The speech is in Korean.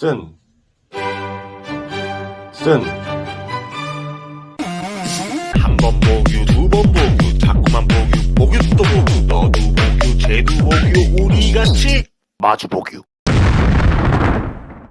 쓴 한 번 보규, 두 번 보규, 자꾸만 보규, 보규 또 보규, 너도 보규, 쟤도 보규, 우리 같이 마주 보규.